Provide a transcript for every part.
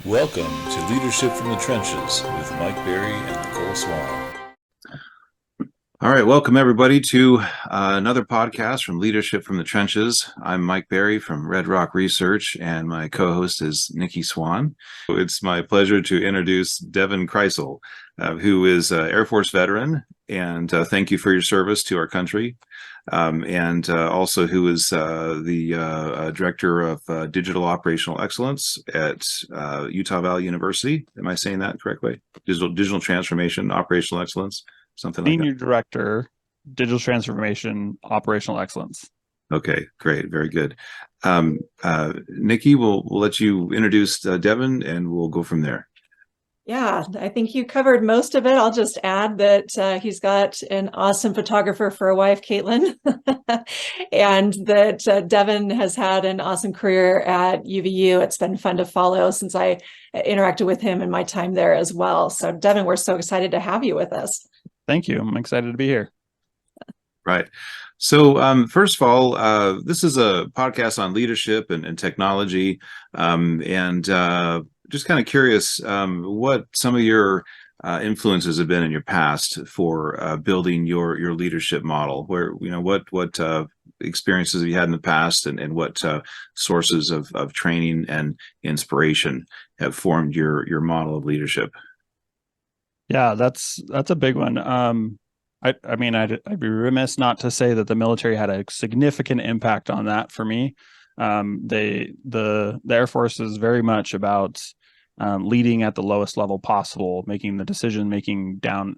Welcome to Leadership from the Trenches with Mike Berry and Nicole Swan. All right, welcome everybody to another podcast from Leadership from the Trenches. I'm Mike Berry from Red Rock Research, and my co-host is Nikki Swan. It's my pleasure to introduce Devin Krisle, who is an Air Force veteran, and thank you for your service to our country. And also who is the Director of Digital Operational Excellence at Utah Valley University. Am I saying that correctly? Digital Transformation, Operational Excellence, something like that. Senior Director, Digital Transformation, Operational Excellence. Okay, great. Very good. Nikki, we'll let you introduce Devin and we'll go from there. Yeah, I think you covered most of it. I'll just add that he's got an awesome photographer for a wife, Caitlin, and that Devin has had an awesome career at UVU. It's been fun to follow since I interacted with him in my time there as well. So Devin, we're so excited to have you with us. Thank you. I'm excited to be here. Right. So first of all, this is a podcast on leadership and technology, and just kind of curious what some of your influences have been in your past for building your leadership model. Where what experiences have you had in the past, and what sources of training and inspiration have formed your model of leadership? Yeah, that's a big one. I mean, I'd be remiss not to say that the military had a significant impact on that for me. The Air Force is very much about leading at the lowest level possible, making the decision making down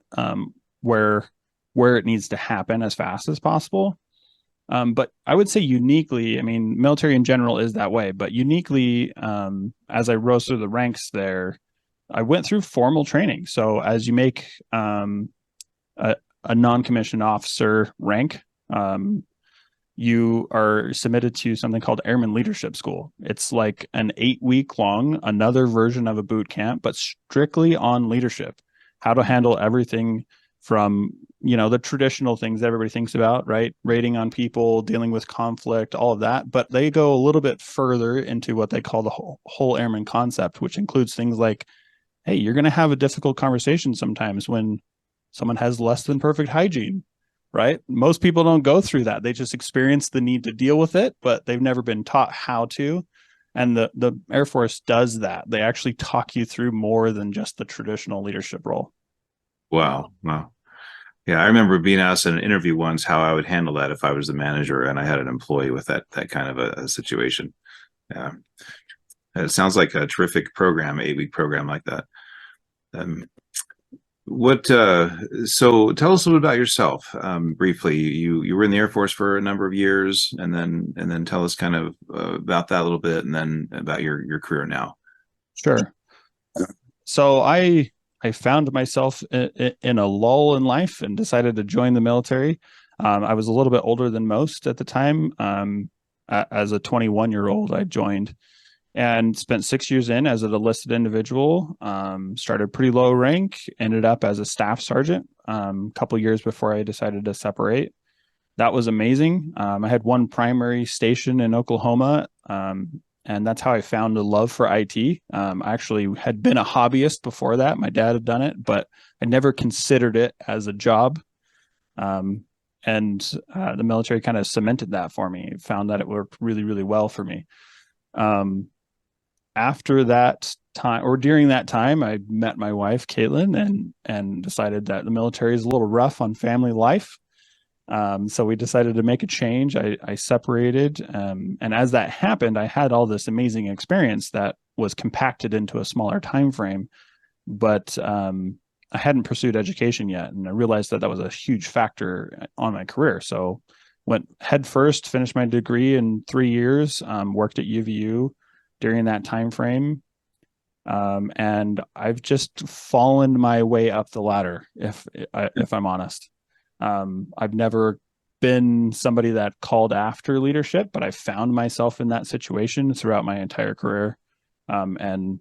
where it needs to happen as fast as possible. But I would say uniquely, I mean, military in general is that way, but uniquely, as I rose through the ranks there, I went through formal training. So as you make a non-commissioned officer rank, you are submitted to something called Airman Leadership School. It's like an 8-week long, another version of a boot camp, but strictly on leadership, how to handle everything from, the traditional things everybody thinks about, right? Rating on people, dealing with conflict, all of that. But they go a little bit further into what they call the whole airman concept, which includes things like, hey, you're going to have a difficult conversation sometimes when someone has less than perfect hygiene, right? Most people don't go through that. They just experience the need to deal with it, but they've never been taught how to. And the Air Force does that. They actually talk you through more than just the traditional leadership role. Wow. Yeah, I remember being asked in an interview once how I would handle that if I was the manager and I had an employee with that kind of a situation. Yeah. It sounds like a terrific program, 8-week program like that. So tell us a little about yourself, briefly. You were in the Air Force for a number of years, and then tell us kind of about that a little bit, and then about your career now. Sure. So I found myself in a lull in life and decided to join the military. I was a little bit older than most at the time. As a 21-year-old, I joined and spent 6 years in as an enlisted individual. Started pretty low rank, ended up as a staff sergeant a couple years before I decided to separate. That was amazing. I had one primary station in Oklahoma, and that's how I found a love for IT. I actually had been a hobbyist before that. My dad had done it, but I never considered it as a job. And the military kind of cemented that for me. Found that it worked really, really well for me. After that time, or during that time, I met my wife, Caitlin, and decided that the military is a little rough on family life. So we decided to make a change. I separated. And as that happened, I had all this amazing experience that was compacted into a smaller time frame. But I hadn't pursued education yet. And I realized that was a huge factor on my career. So went head first, finished my degree in 3 years, worked at UVU during that time frame, and I've just fallen my way up the ladder. If I'm honest, I've never been somebody that called after leadership, but I found myself in that situation throughout my entire career, and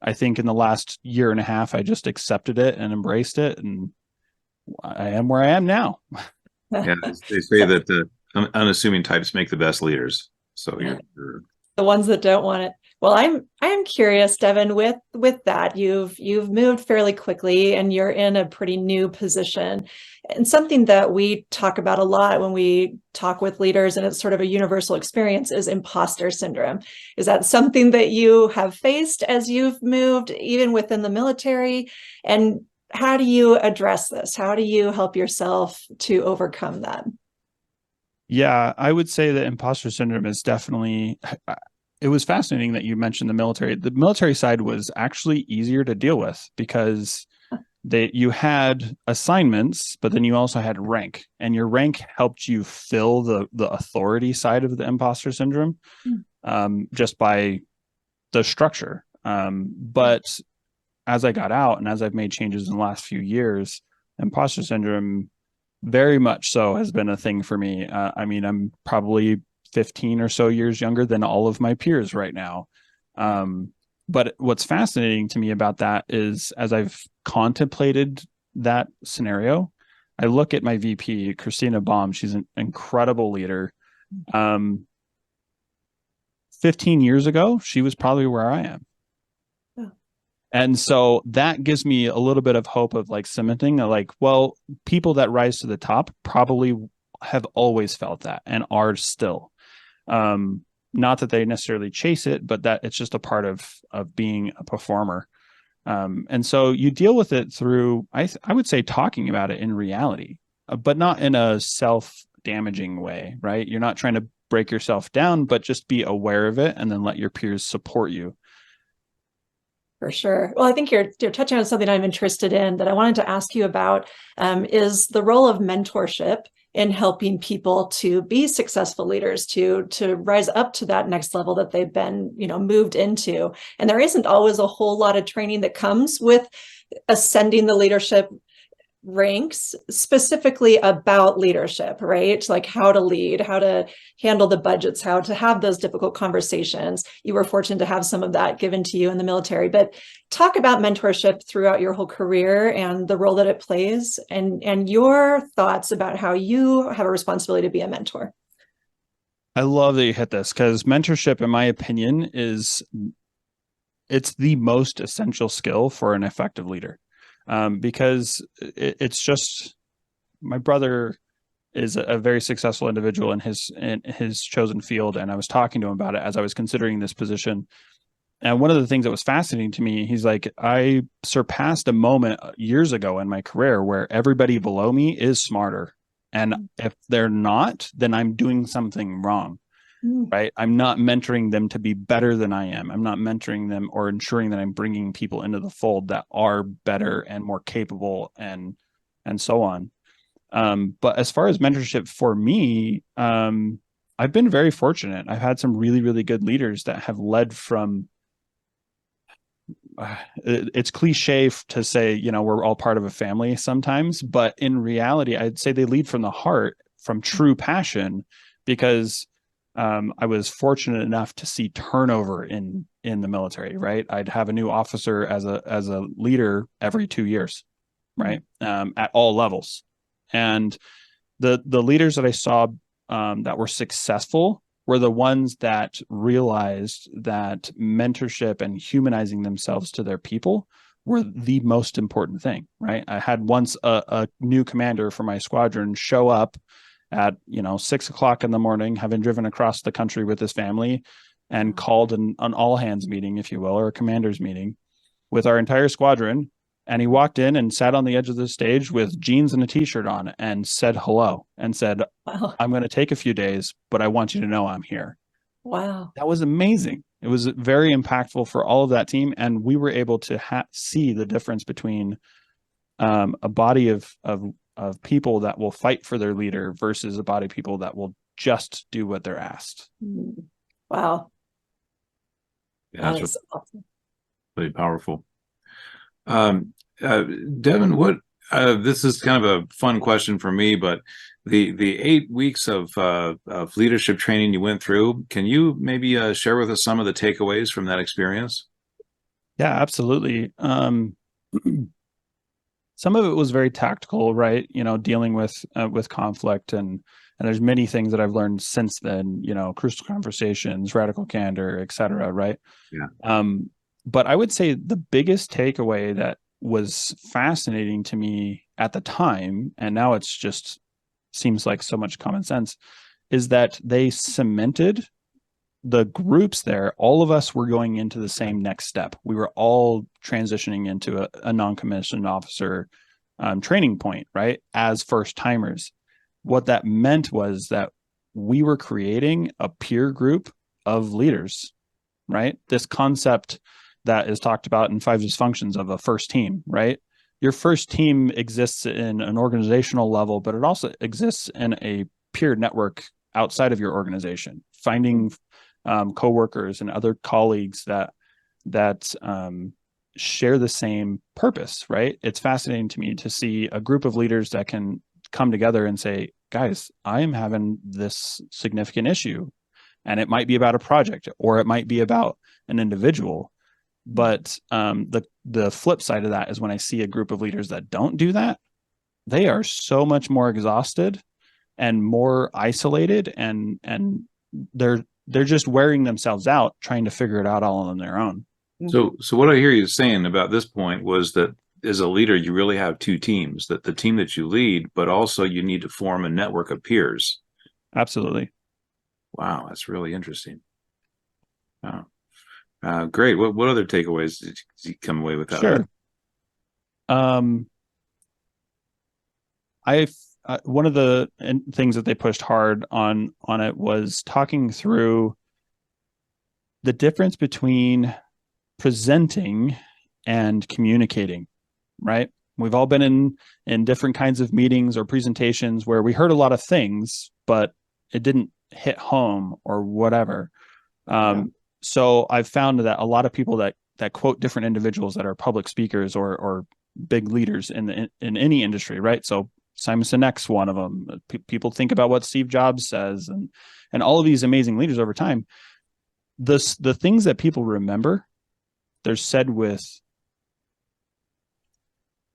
I think in the last year and a half, I just accepted it and embraced it, and I am where I am now. Yeah, they say that unassuming types make the best leaders. So you're the ones that don't want it. Well, I'm curious, Devin, with that, you've moved fairly quickly and you're in a pretty new position. And something that we talk about a lot when we talk with leaders, and it's sort of a universal experience, is imposter syndrome. Is that something that you have faced as you've moved, even within the military? And how do you address this? How do you help yourself to overcome that? Yeah, I would say that imposter syndrome is definitely. It was fascinating that you mentioned the military. The military side was actually easier to deal with because you had assignments, but then you also had rank, and your rank helped you fill the authority side of the imposter syndrome, just by the structure. But as I got out and as I've made changes in the last few years, imposter syndrome very much so has been a thing for me. I mean, I'm probably 15 or so years younger than all of my peers right now. But what's fascinating to me about that is, as I've contemplated that scenario, I look at my VP, Christina Baum. She's an incredible leader. 15 years ago, she was probably where I am. And so that gives me a little bit of hope of like cementing, like, well, people that rise to the top probably have always felt that and are still. Not that they necessarily chase it, but that it's just a part of being a performer. And so you deal with it through, I would say, talking about it in reality, but not in a self-damaging way, right? You're not trying to break yourself down, but just be aware of it and then let your peers support you. For sure. Well, I think you're touching on something I'm interested in that I wanted to ask you about, is the role of mentorship in helping people to be successful leaders, to rise up to that next level that they've been, moved into. And there isn't always a whole lot of training that comes with ascending the leadership ranks, specifically about leadership, right? Like how to lead, how to handle the budgets, how to have those difficult conversations. You were fortunate to have some of that given to you in the military, but talk about mentorship throughout your whole career and the role that it plays, and your thoughts about how you have a responsibility to be a mentor. I love that you hit this, because mentorship, in my opinion, it's the most essential skill for an effective leader. Because it's just, my brother is a very successful individual in his chosen field, and I was talking to him about it as I was considering this position. And one of the things that was fascinating to me, he's like, I surpassed a moment years ago in my career where everybody below me is smarter, and if they're not, then I'm doing something wrong. Right? I'm not mentoring them to be better than I am. I'm not mentoring them or ensuring that I'm bringing people into the fold that are better and more capable and so on. But as far as mentorship for me, I've been very fortunate. I've had some really, really good leaders that have led from, it's cliche to say, we're all part of a family sometimes, but in reality, I'd say they lead from the heart, from true passion, because I was fortunate enough to see turnover in the military, right? I'd have a new officer as a leader every 2 years, right? At all levels. And the leaders that I saw that were successful were the ones that realized that mentorship and humanizing themselves to their people were the most important thing, right? I had once a new commander for my squadron show up at 6:00 in the morning, having driven across the country with his family, and called an all hands meeting, if you will, or a commander's meeting with our entire squadron. And he walked in and sat on the edge of the stage with jeans and a t-shirt on and said hello and said, wow, I'm going to take a few days, but I want you to know I'm here. Wow. That was amazing. It was very impactful for all of that team. And we were able to see the difference between a body of people that will fight for their leader versus a body of people that will just do what they're asked. Wow. Yeah, that's awesome. Really powerful. Devin, what, this is kind of a fun question for me, but the 8 weeks of leadership training you went through, can you maybe share with us some of the takeaways from that experience? Yeah, absolutely. some of it was very tactical, right? Dealing with conflict, and there's many things that I've learned since then, crucial conversations, radical candor, etc. Right. Yeah. But I would say the biggest takeaway that was fascinating to me at the time, and now it's just seems like so much common sense, is that they cemented the groups there. All of us were going into the same next step. We were all transitioning into a non-commissioned officer training point, right? As first timers. What that meant was that we were creating a peer group of leaders, right? This concept that is talked about in 5 dysfunctions of a first team, right? Your first team exists in an organizational level, but it also exists in a peer network outside of your organization, finding coworkers and other colleagues that share the same purpose, right? It's fascinating to me to see a group of leaders that can come together and say, guys, I am having this significant issue. And it might be about a project, or it might be about an individual. But the flip side of that is when I see a group of leaders that don't do that, they are so much more exhausted and more isolated, and they're just wearing themselves out trying to figure it out all on their own. So what I hear you saying about this point was that as a leader, you really have 2 teams, that the team that you lead, but also you need to form a network of peers. Absolutely. Wow, that's really interesting. Great. What other takeaways did you come away with that? Sure. One of the things that they pushed hard on it was talking through the difference between presenting and communicating, right? We've all been in different kinds of meetings or presentations where we heard a lot of things, but it didn't hit home or whatever. So I've found that a lot of people that quote different individuals that are public speakers or big leaders in any industry, right? So Simon Sinek's one of them. People think about what Steve Jobs says, and all of these amazing leaders over time. The things that people remember, they're said with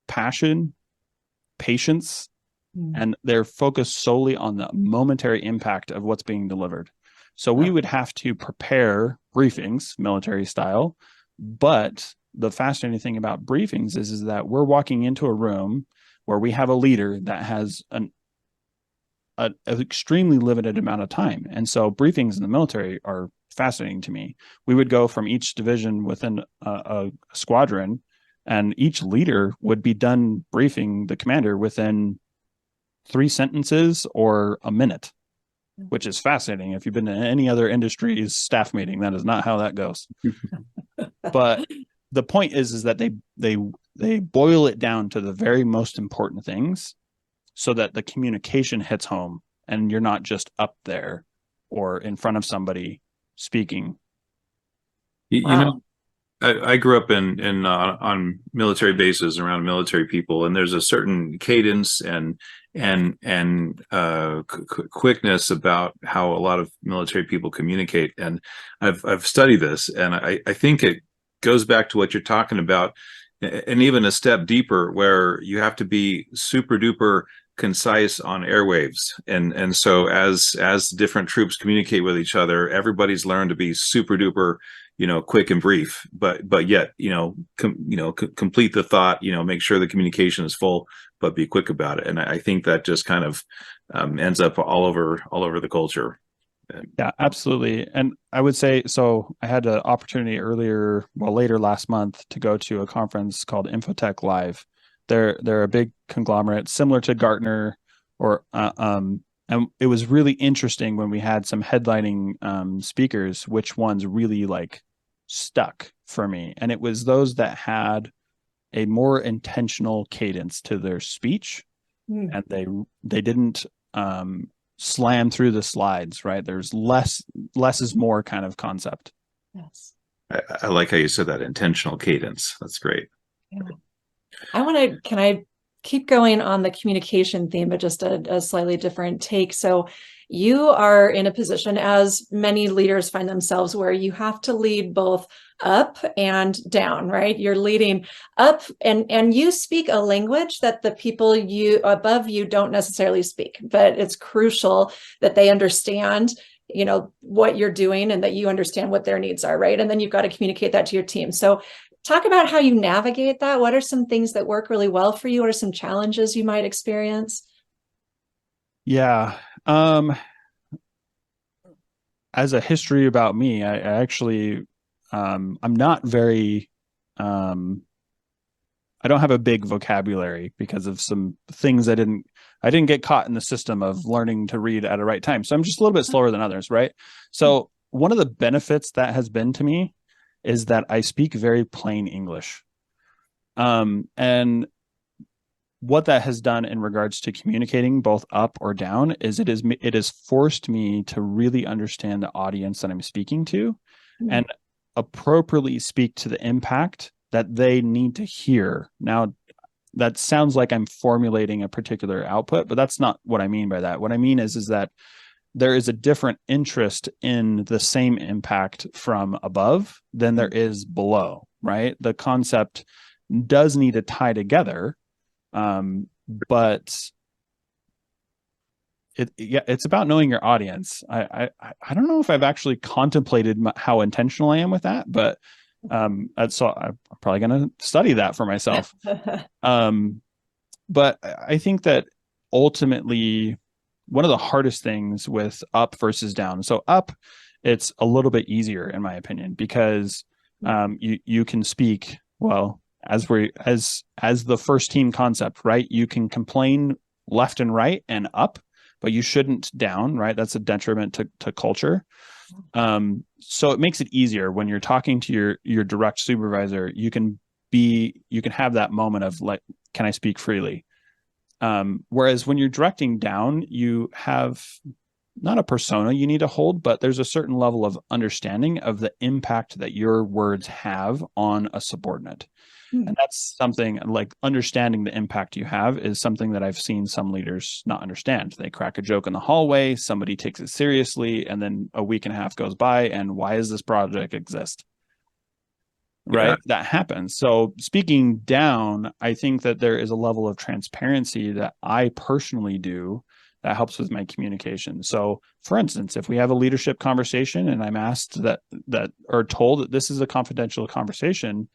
passion, patience, and they're focused solely on the momentary impact of what's being delivered. So we would have to prepare briefings, military style, but the fascinating thing about briefings is that we're walking into a room where we have a leader that has an extremely limited amount of time. And so briefings in the military are fascinating to me. We would go from each division within a squadron, and each leader would be done briefing the commander within 3 sentences or a minute, which is fascinating. If you've been to any other industry's staff meeting, that is not how that goes. But the point is that they boil it down to the very most important things so that the communication hits home and you're not just up there or in front of somebody speaking. You know, I grew up on military bases around military people, and there's a certain cadence and quickness about how a lot of military people communicate. And I've studied this, and I think it goes back to what you're talking about, and even a step deeper, where you have to be super duper concise on airwaves. And so as different troops communicate with each other, everybody's learned to be super duper, quick and brief, but yet, complete the thought, make sure the communication is full, but be quick about it. And I think that just kind of ends up all over the culture. Yeah, absolutely. And I would say, so I had an opportunity later last month to go to a conference called Infotech Live. They're a big conglomerate similar to Gartner, and it was really interesting when we had some headlining speakers, which ones really stuck for me. And it was those that had a more intentional cadence to their speech, and they didn't slam through the slides, right? There's less is more kind of concept. Yes. I like how you said that, intentional cadence. That's great. Yeah. Can I keep going on the communication theme, but just a slightly different take? So you are in a position, as many leaders find themselves, where you have to lead both up and down, right? You're leading up, and you speak a language that the people you above you don't necessarily speak, but it's crucial that they understand, what you're doing, and that you understand what their needs are, right? And then you've got to communicate that to your team. So talk about how you navigate that. What are some things that work really well for you? What are some challenges you might experience? Yeah. As a history about me, I actually, I'm not very, I don't have a big vocabulary because of some things I didn't get caught in the system of learning to read at a right time. So I'm just a little bit slower than others, right? So one of the benefits that has been to me is that I speak very plain English. And what that has done in regards to communicating both up or down is it has forced me to really understand the audience that I'm speaking to and appropriately speak to the impact that they need to hear. Now, that sounds like I'm formulating a particular output, but that's not what I mean by that. What I mean is that there is a different interest in the same impact from above than there is below, right? The concept does need to tie together, but it's about knowing your audience. I don't know if I've actually contemplated how intentional I am with that, but so I'm probably going to study that for myself. But I think that ultimately one of the hardest things with up versus down. So up, it's a little bit easier in my opinion, because you can speak, well, as the first team concept, right? You can complain left and right and up, but you shouldn't down, right? That's a detriment to culture. So it makes it easier when you're talking to your direct supervisor. You can have that moment of like, can I speak freely? Whereas when you're directing down, you have not a persona you need to hold, but there's a certain level of understanding of the impact that your words have on a subordinate. And that's something like understanding the impact you have is something that I've seen some leaders not understand. They crack a joke in the hallway, somebody takes it seriously, and then a week and a half goes by, and why does this project exist? Right? Yeah. That happens. So speaking down, I think that there is a level of transparency that I personally do that helps with my communication. So for instance, if we have a leadership conversation and I'm asked that or told that this is a confidential conversation,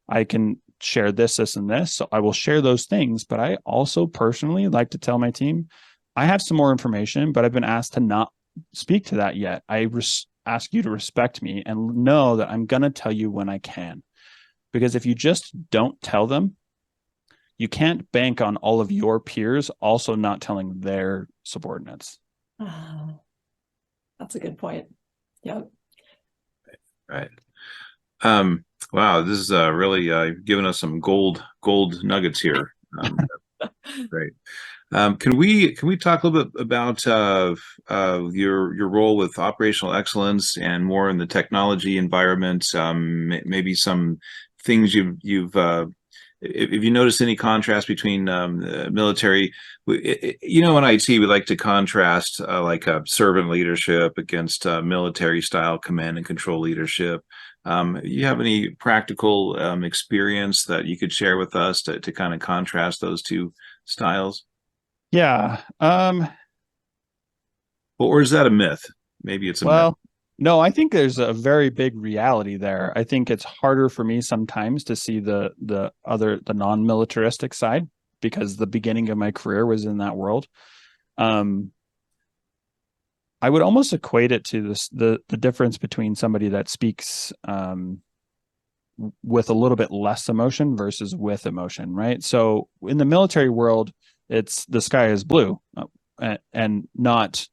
I can share this, and this. So I will share those things, but I also personally like to tell my team, I have some more information, but I've been asked to not speak to that yet. I ask you to respect me and know that I'm going to tell you when I can. Because if you just don't tell them, you can't bank on all of your peers also not telling their subordinates. That's a good point. Yep. Right. Wow, this is really given us some gold nuggets here. Great. Can we talk a little bit about your role with operational excellence and more in the technology environment? Maybe some things you've if you notice any contrast between military, in IT we like to contrast like servant leadership against military style command and control leadership. You have any practical experience that you could share with us to kind of contrast those two styles? Yeah. Or is that a myth? Maybe it's a myth. No, I think there's a very big reality there. I think it's harder for me sometimes to see the non-militaristic side because the beginning of my career was in that world. I would almost equate it to the difference between somebody that speaks with a little bit less emotion versus with emotion, right? So in the military world, it's the sky is blue and not,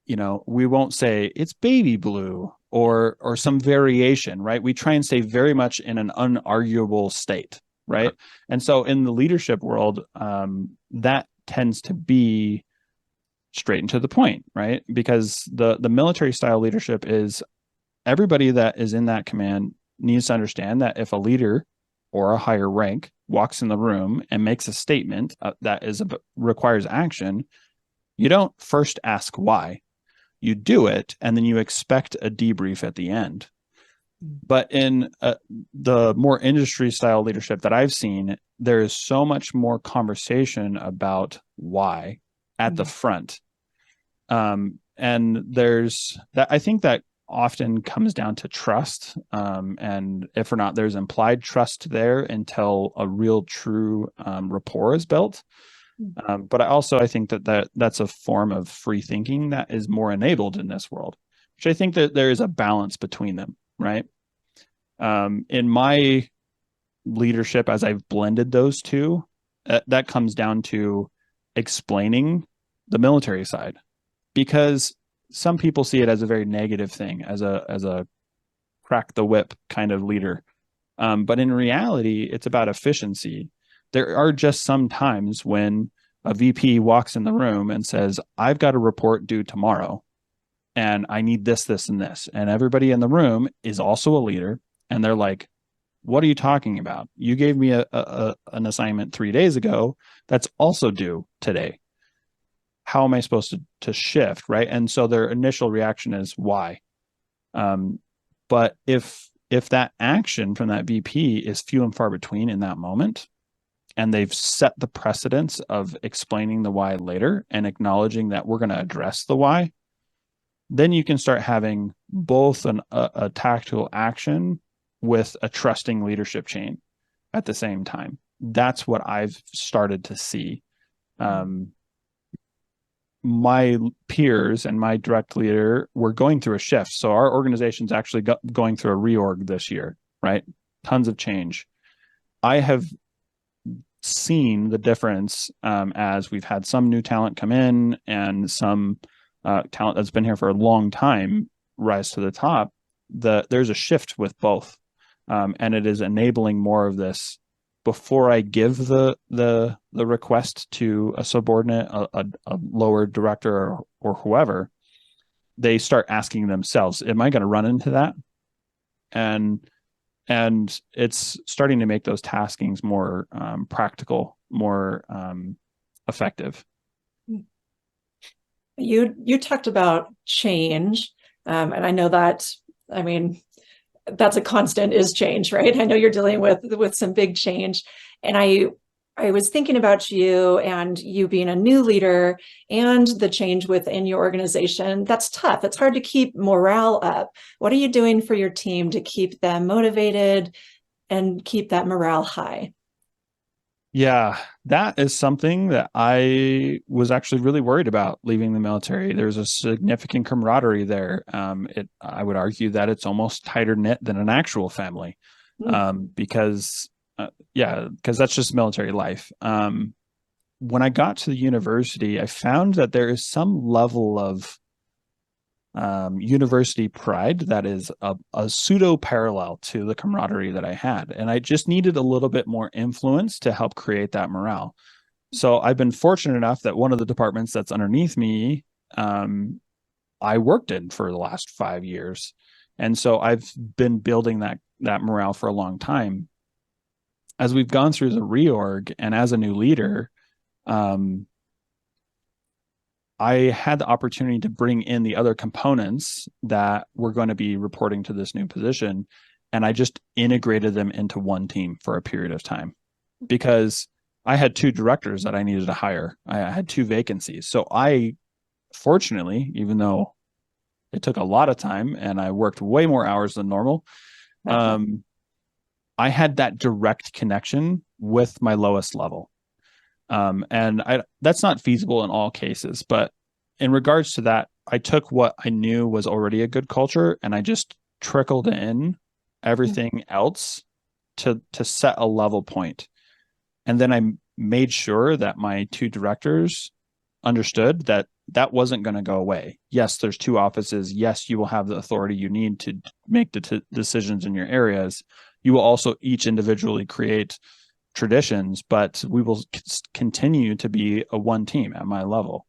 we won't say it's baby blue or some variation, right? We try and stay very much in an unarguable state, right? And so in the leadership world, that tends to be straight and to the point, right? Because the military style leadership is everybody that is in that command needs to understand that if a leader or a higher rank walks in the room and makes a statement that requires action, You don't first ask why. You do it, and then you expect a debrief at the end. But in the more industry style leadership that I've seen, there is so much more conversation about why at the front. And there's that, I think that often comes down to trust. And if or not, there's implied trust there until a real true rapport is built. But I think that's a form of free thinking that is more enabled in this world, which I think that there is a balance between them, right? In my leadership, as I've blended those two, that comes down to explaining the military side, because some people see it as a very negative thing, as a crack the whip kind of leader. But in reality, it's about efficiency. There are just some times when a VP walks in the room and says, I've got a report due tomorrow, and I need this, this, and this. And everybody in the room is also a leader. And they're like, what are you talking about? You gave me an assignment 3 days ago that's also due today. How am I supposed to shift, right? And so their initial reaction is why. But if that action from that VP is few and far between in that moment, and they've set the precedence of explaining the why later and acknowledging that we're going to address the why, then you can start having both a tactical action with a trusting leadership chain at the same time. That's what I've started to see. My peers and my direct leader were going through a shift. So our organization's actually going through a reorg this year, right? Tons of change. I have seen the difference as we've had some new talent come in and some talent that's been here for a long time rise to the top. There's a shift with both. And it is enabling more of this. Before I give the request to a subordinate, a lower director or whoever, they start asking themselves, am I going to run into that? And it's starting to make those taskings more practical, more effective. You talked about change, and I know that, I mean, that's a constant, is change, right? I know you're dealing with some big change. And I was thinking about you and you being a new leader and the change within your organization. That's tough. It's hard to keep morale up. What are you doing for your team to keep them motivated and keep that morale high? Yeah, that is something that I was actually really worried about leaving the military. There's a significant camaraderie there. I would argue that it's almost tighter knit than an actual family, because that's just military life. When I got to the university, I found that there is some level of university pride that is a pseudo parallel to the camaraderie that I had. And I just needed a little bit more influence to help create that morale. So I've been fortunate enough that one of the departments that's underneath me, I worked in for the last 5 years. And so I've been building that morale for a long time. As we've gone through the reorg and as a new leader, I had the opportunity to bring in the other components that were going to be reporting to this new position. And I just integrated them into one team for a period of time, because I had 2 directors that I needed to hire. I had 2 vacancies. So I, fortunately, even though it took a lot of time and I worked way more hours than normal, I had that direct connection with my lowest level. That's not feasible in all cases, but in regards to that, I took what I knew was already a good culture and I just trickled in everything else to set a level point. And then I made sure that my 2 directors understood that that wasn't going to go away. Yes, there's 2 offices. Yes, you will have the authority you need to make the decisions in your areas. You will also each individually create traditions, but we will continue to be a one team at my level.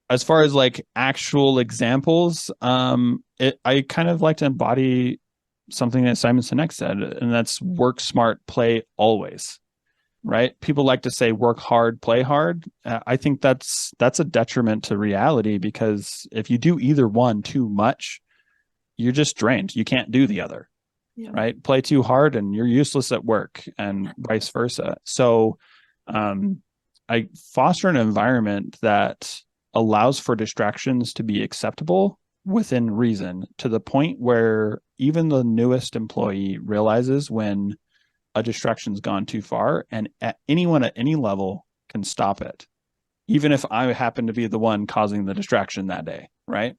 As far as like actual examples, I kind of like to embody something that Simon Sinek said, and that's work smart, play always. right? People like to say work hard, play hard. I think that's a detriment to reality, because if you do either one too much, you're just drained. You can't do the other, Yeah. right? Play too hard and you're useless at work, and vice versa. So I foster an environment that allows for distractions to be acceptable within reason, to the point where even the newest employee realizes when a distraction's gone too far, and anyone at any level can stop it, even if I happen to be the one causing the distraction that day, right?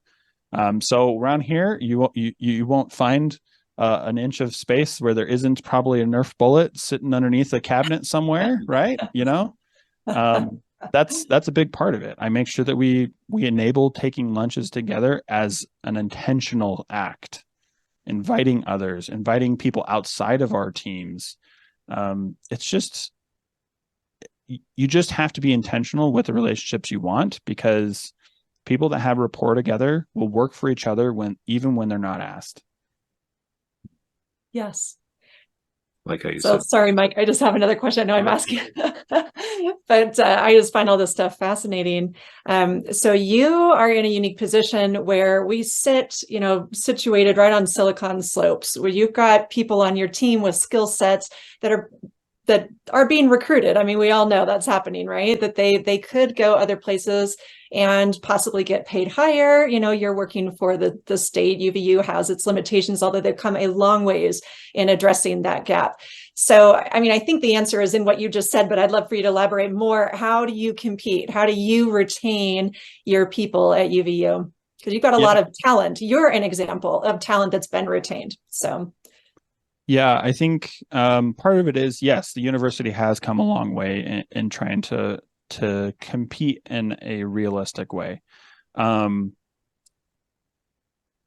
So around here, you won't find an inch of space where there isn't probably a Nerf bullet sitting underneath a cabinet somewhere, right? That's a big part of it. I make sure that we enable taking lunches together as an intentional act, inviting others, inviting people outside of our teams. It's just, you just have to be intentional with the relationships you want, because people that have rapport together will work for each other even when they're not asked. Yes. Like how you So said. sorry, Mike, I just have another question. I know I'm asking, but I just find all this stuff fascinating. So you are in a unique position where we sit, situated right on Silicon Slopes, where you've got people on your team with skill sets that are being recruited. I mean, we all know that's happening, right? That they could go other places and possibly get paid higher. You're working for the state. UVU has its limitations, although they've come a long ways in addressing that gap. So, I mean, I think the answer is in what you just said, but I'd love for you to elaborate more. How do you compete? How do you retain your people at UVU? Because you've got a lot of talent. You're an example of talent that's been retained. So. Yeah, I think part of it is, yes, the university has come a long way in trying to compete in a realistic way.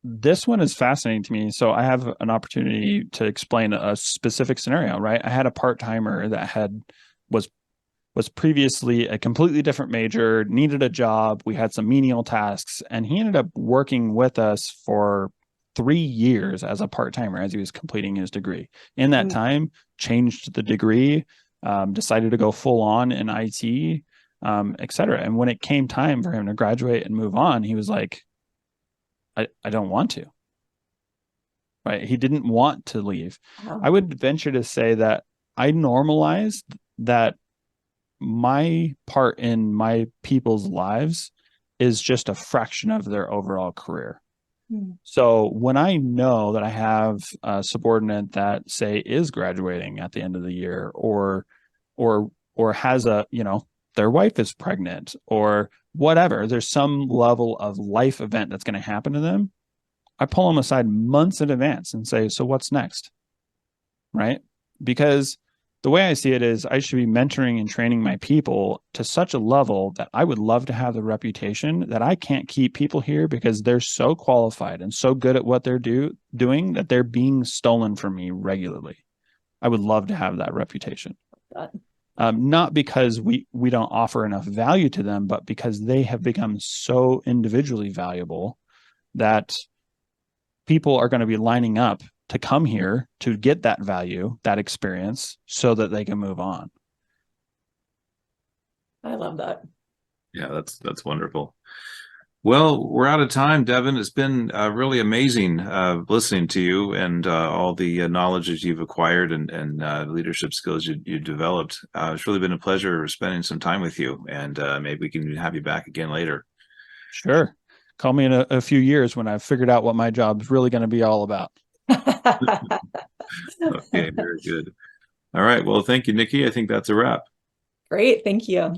This one is fascinating to me. So I have an opportunity to explain a specific scenario, right? I had a part-timer that was previously a completely different major, needed a job. We had some menial tasks, and he ended up working with us for 3 years as a part-timer as he was completing his degree. In that time, changed the degree, decided to go full on in IT, et cetera. And when it came time for him to graduate and move on, he was like, I don't want to. Right? He didn't want to leave. Wow. I would venture to say that I normalized that my part in my people's lives is just a fraction of their overall career. So when I know that I have a subordinate that, say, is graduating at the end of the year, or has their wife is pregnant, or whatever, there's some level of life event that's going to happen to them, I pull them aside months in advance and say, so what's next? Right? Because the way I see it is, I should be mentoring and training my people to such a level that I would love to have the reputation that I can't keep people here because they're so qualified and so good at what they're doing that they're being stolen from me regularly. I would love to have that reputation. Not because we don't offer enough value to them, but because they have become so individually valuable that people are going to be lining up to come here to get that value, that experience, so that they can move on. I love that. Yeah, that's wonderful. Well, we're out of time, Devin. It's been really amazing listening to you and all the knowledge that you've acquired and leadership skills you developed. It's really been a pleasure spending some time with you, and maybe we can have you back again later. Sure. Call me in a few years when I've figured out what my job's really going to be all about. Okay, very good. All right. Well, thank you, Nikki. I think that's a wrap. Great. Thank you.